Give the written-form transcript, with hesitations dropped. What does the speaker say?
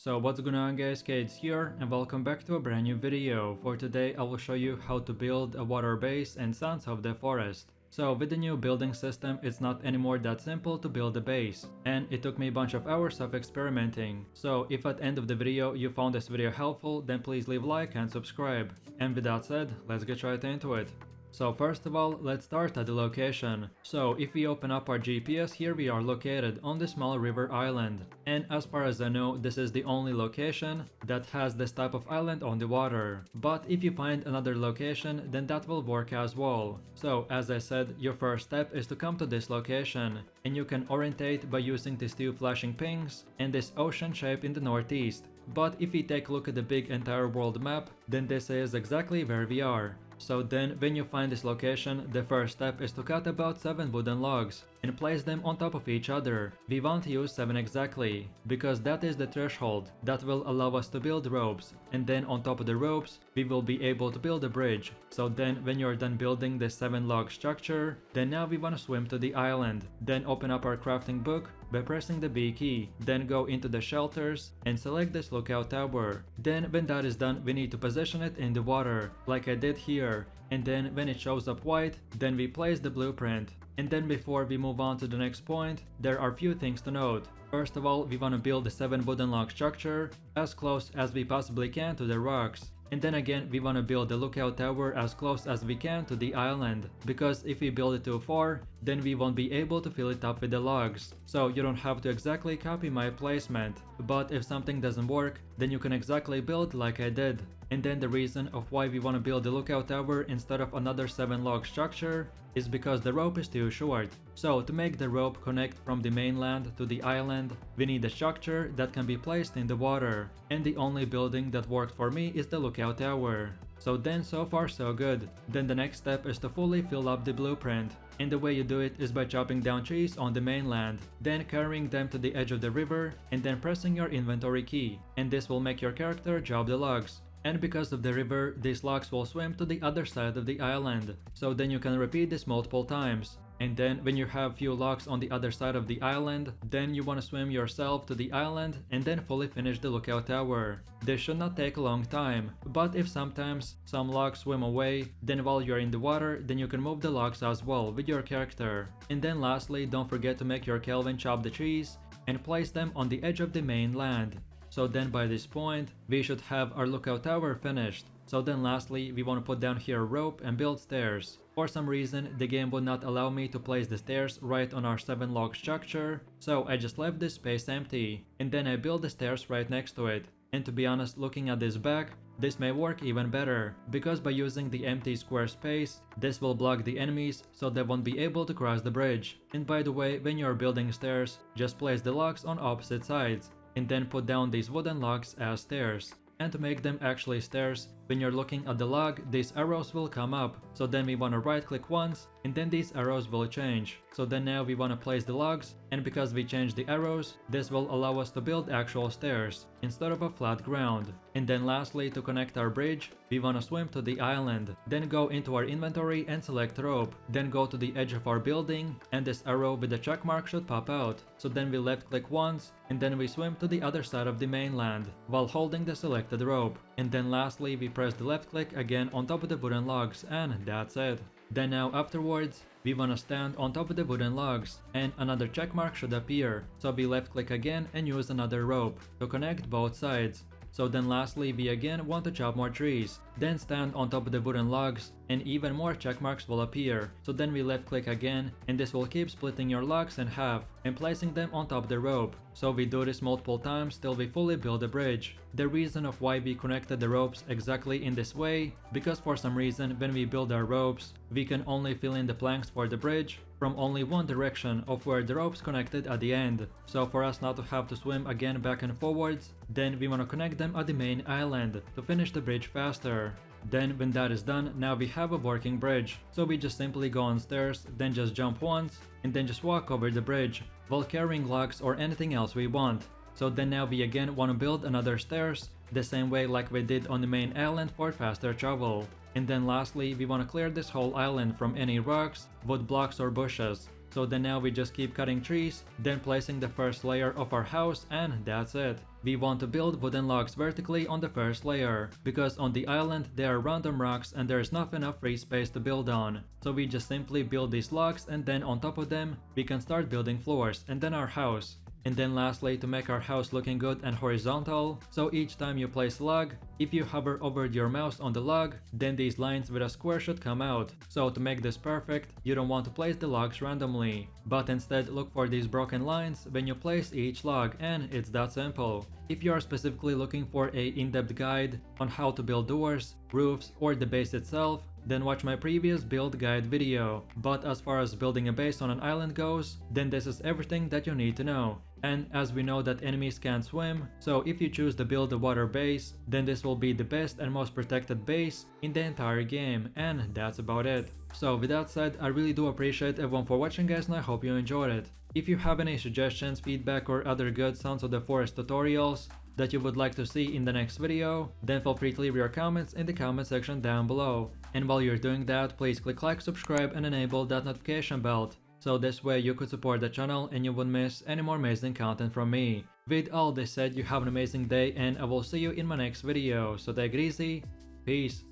So what's going on guys, Kades here and welcome back to a brand new video. For today I will show you how to build a water base in Sons of the Forest. So with the new building system, it's not anymore that simple to build a base, and it took me a bunch of hours of experimenting. So if at the end of the video you found this video helpful, then please leave a like and subscribe. And with that said, let's get right into it. So first of all, let's start at the location. So if we open up our GPS, here we are located on the small river island. And as far as I know, this is the only location that has this type of island on the water. But if you find another location, then that will work as well. So as I said, your first step is to come to this location. And you can orientate by using these two flashing pings and this ocean shape in the northeast. But if we take a look at the big entire world map, then this is exactly where we are. So then, when you find this location, the first step is to cut about 7 wooden logs and place them on top of each other. We want to use 7 exactly, because that is the threshold that will allow us to build ropes, and then on top of the ropes, we will be able to build a bridge. So then when you're done building this 7 log structure, then now we want to swim to the island. Then open up our crafting book by pressing the B key, then go into the shelters and select this lookout tower. Then when that is done, we need to position it in the water, like I did here, and then when it shows up white, then we place the blueprint. And then before we move on to the next point, there are few things to note. First of all, we want to build the 7 wooden log structure as close as we possibly can to the rocks. And then again, we want to build the lookout tower as close as we can to the island, because if we build it too far, then we won't be able to fill it up with the logs. So you don't have to exactly copy my placement, but if something doesn't work, then you can exactly build like I did. And then the reason of why we want to build the lookout tower instead of another 7 log structure is because the rope is too short. So to make the rope connect from the mainland to the island, we need a structure that can be placed in the water. And the only building that worked for me is the lookout tower. So then so far so good. Then the next step is to fully fill up the blueprint. And the way you do it is by chopping down trees on the mainland, then carrying them to the edge of the river, and then pressing your inventory key. And this will make your character drop the logs. And because of the river, these logs will swim to the other side of the island. So then you can repeat this multiple times. And then when you have few logs on the other side of the island, then you want to swim yourself to the island and then fully finish the lookout tower. This should not take a long time, but if sometimes some logs swim away, then while you're in the water, then you can move the logs as well with your character. And then lastly, don't forget to make your Kelvin chop the trees and place them on the edge of the mainland. So then by this point, we should have our lookout tower finished. So then lastly, we want to put down here a rope and build stairs. For some reason, the game would not allow me to place the stairs right on our 7 log structure, so I just left this space empty, and then I built the stairs right next to it. And to be honest, looking at this back, this may work even better, because by using the empty square space, this will block the enemies so they won't be able to cross the bridge. And by the way, when you're building stairs, just place the logs on opposite sides, and then put down these wooden logs as stairs. And to make them actually stairs, when you're looking at the log, these arrows will come up. So then we want to right click once, and then these arrows will change. So then now we want to place the logs, and because we changed the arrows, this will allow us to build actual stairs instead of a flat ground. And then lastly, to connect our bridge, we want to swim to the island, then go into our inventory and select rope, then go to the edge of our building, and this arrow with the check mark should pop out. So then we left click once, and then we swim to the other side of the mainland while holding the selected rope. And then lastly, we press the left click again on top of the wooden logs, and that's it. Then now afterwards, we wanna stand on top of the wooden logs, and another check mark should appear, so we left click again and use another rope to connect both sides. So then lastly, we again want to chop more trees, then stand on top of the wooden logs, and even more check marks will appear. So then we left click again, and this will keep splitting your logs in half and placing them on top of the rope. So we do this multiple times till we fully build a bridge. The reason of why we connected the ropes exactly in this way, because for some reason when we build our ropes, we can only fill in the planks for the bridge from only one direction of where the ropes connected at the end. So for us not to have to swim again back and forwards, then we want to connect them at the main island to finish the bridge faster. Then when that is done, now we have a working bridge. So we just simply go on stairs, then just jump once, and then just walk over the bridge while carrying logs or anything else we want. So then now we again want to build another stairs, the same way like we did on the main island for faster travel. And then lastly, we want to clear this whole island from any rocks, wood blocks or bushes. So then now we just keep cutting trees, then placing the first layer of our house, and that's it. We want to build wooden logs vertically on the first layer, because on the island there are random rocks and there's not enough free space to build on. So we just simply build these logs, and then on top of them we can start building floors and then our house. And then lastly, to make our house looking good and horizontal, so each time you place a log, if you hover over your mouse on the log, then these lines with a square should come out. So to make this perfect, you don't want to place the logs randomly, but instead look for these broken lines when you place each log, and it's that simple. If you are specifically looking for a in-depth guide on how to build doors, roofs, or the base itself, then watch my previous build guide video. But as far as building a base on an island goes, then this is everything that you need to know. And as we know that enemies can't swim, so if you choose to build a water base, then this will be the best and most protected base in the entire game, and that's about it. So with that said, I really do appreciate everyone for watching, guys, and I hope you enjoyed it. If you have any suggestions, feedback, or other good Sons of the Forest tutorials that you would like to see in the next video, then feel free to leave your comments in the comment section down below. And while you're doing that, please click like, subscribe, and enable that notification bell, so this way you could support the channel and you wouldn't miss any more amazing content from me. With all this said, you have an amazing day, and I will see you in my next video, so take it easy, peace.